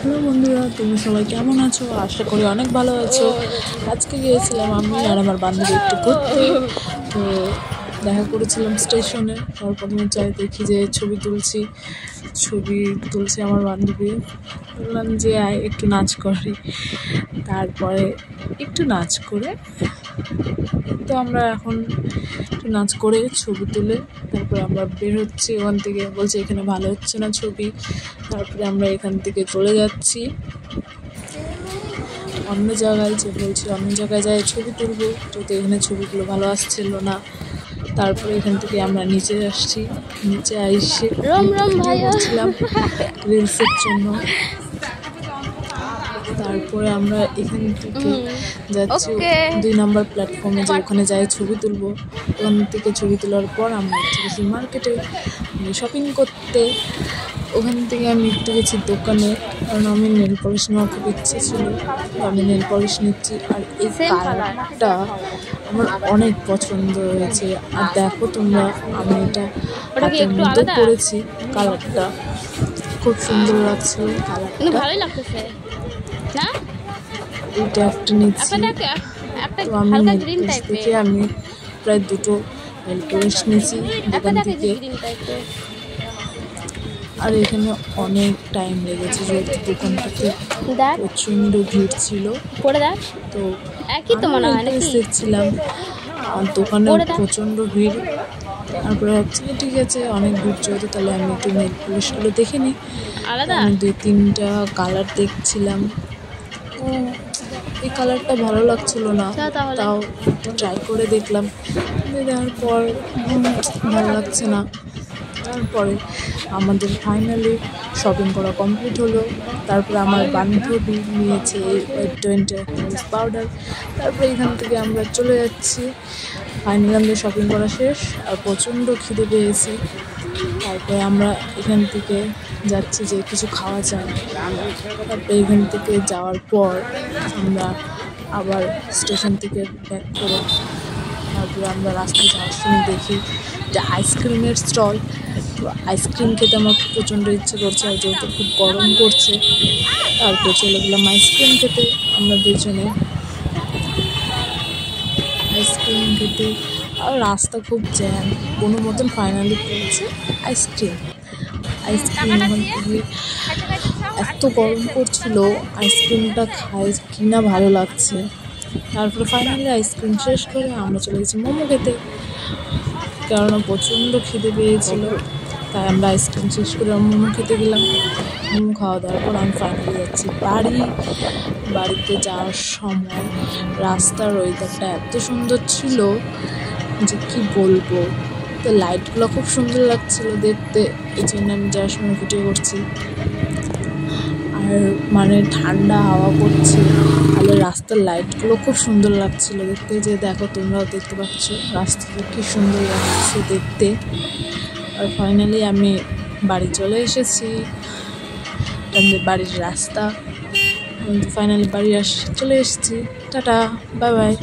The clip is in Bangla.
হ্যালো বন্ধুরা, তোমরা সবাই কেমন আছো? আশা করি অনেক ভালো আছো। আজকে গিয়েছিলাম আমি আর আমার বান্ধবী একটু ঘুরতে। তো দেখা করেছিলাম স্টেশনে। তার প্রথমে যাই দেখি যে ছবি তুলছি আমার বান্ধবী। বললাম যে একটু নাচ করি। তারপরে একটু নাচ করে তো আমরা এখন একটু নাচ করে ছবি তুলে তারপরে আমরা বের হচ্ছি ওখান থেকে। বলছে এখানে ভালো হচ্ছে না ছবি। তারপরে আমরা এখান থেকে চলে যাচ্ছি অন্য জায়গায়, যে বলছি অন্য জায়গায় যাই ছবি তুলবো, যদি এখানে ছবিগুলো ভালো আসছিল না। তারপরে এখান থেকে আমরা নিচে আসছি, নিচে এসে করছিলাম রিলসের জন্য। তারপরে আমরা এখান থেকে যাচ্ছি 2 নম্বর প্ল্যাটফর্মে, যে ওখানে যাই ছবি তুলবো। ওখান থেকে ছবি তোলার পর আমরা একটু গেছি মার্কেটে শপিং করতে। ওখান থেকে আমি একটু গেছি দোকানে, কারণ আমি নেল পলিশ নেওয়ার খুব ইচ্ছে ছিল। আমি নেল পলিশ নিচ্ছি। আর এই কালারটা আমার অনেক পছন্দ হয়েছে। আর দেখো তোমরা, আমি এটা হাতের মধ্যে পরেছি। কালারটা খুব সুন্দর লাগছে, কালারটা ভালোই লাগতেছে না? এটা একটা নিচ্ছি। তো আমি নেল পলিশ থেকে আমি প্রায় 2টো নেল পলিশ নিয়েছি দোকান থেকে। আর এখানে অনেক টাইম লেগেছে, যেহেতু দোকানটাতে প্রচণ্ড ভিড় ছিল। তো দেখছিলাম আর দোকানে প্রচণ্ড ভিড়। তারপরে হচ্ছে ঠিক আছে, অনেক ভিড় যেহেতু, তাহলে আমি একটু নেল পলিশগুলো দেখে নিই। আমি 2-3টা কালার দেখছিলাম। এই কালারটা ভালো লাগছিল না, তাও একটু ট্রাই করে দেখলাম। দেওয়ার পর ভালো লাগছে না। তারপরে আমাদের ফাইনালি শপিং করা কমপ্লিট হলো। তারপরে আমার বান্ধবী নিয়েছে এই Wet পাউডার। তারপরে এখান থেকে আমরা চলে যাচ্ছি। ফাইনালি আমাদের শপিং করা শেষ আর প্রচণ্ড খিদে পেয়েছে। তারপরে আমরা এখান থেকে যাচ্ছি যে কিছু খাওয়া যায়। তারপরে এখান থেকে যাওয়ার পর আমরা আবার স্টেশন থেকে ব্যাক করে তারপরে আমরা রাস্তায় যাওয়ার সময় দেখি যে আইসক্রিমের স্টল। তো আইসক্রিম খেতে আমার প্রচণ্ড ইচ্ছে করছে, আর যেহেতু খুব গরম করছে। তারপরে চলে গেলাম আইসক্রিম খেতে। আমরা দুজনে আইসক্রিম খেতে, আর রাস্তা খুব জ্যাম। কোনো মতন ফাইনালি পেয়েছে আইসক্রিম। ওখান থেকে এত গরম করছিল, আইসক্রিমটা খাই কিনা ভালো লাগছে। তারপরে ফাইনালি আইসক্রিম শেষ করে আমরা চলে গেছি মোমো খেতে, কেননা প্রচণ্ড খিদে পেয়েছিল। তাই আমরা আইসক্রিম শেষ করে মোমো খেতে গেলাম। মোমো খাওয়া দাওয়ার পর আমি ফাইনালি যাচ্ছি বাড়িতে যাওয়ার সময় রাস্তার ওয়েদারটা এত সুন্দর ছিল যে কি বলবো। তো লাইটগুলো খুব সুন্দর লাগছিল দেখতে, এই জন্য আমি যাওয়ার সময় ভিডিও করছি। আর মানে ঠান্ডা হাওয়া করছে, তাহলে রাস্তার লাইটগুলো খুব সুন্দর লাগছিল দেখতে। যে দেখো, তোমরাও দেখতে পাচ্ছ রাস্তাটা কি সুন্দর লাগছে দেখতে। আর ফাইনালি আমি বাড়ি চলে এসেছি। আমাদের বাড়ির রাস্তা, ফাইনালি বাড়ি চলে এসেছি। Tata, bye bye.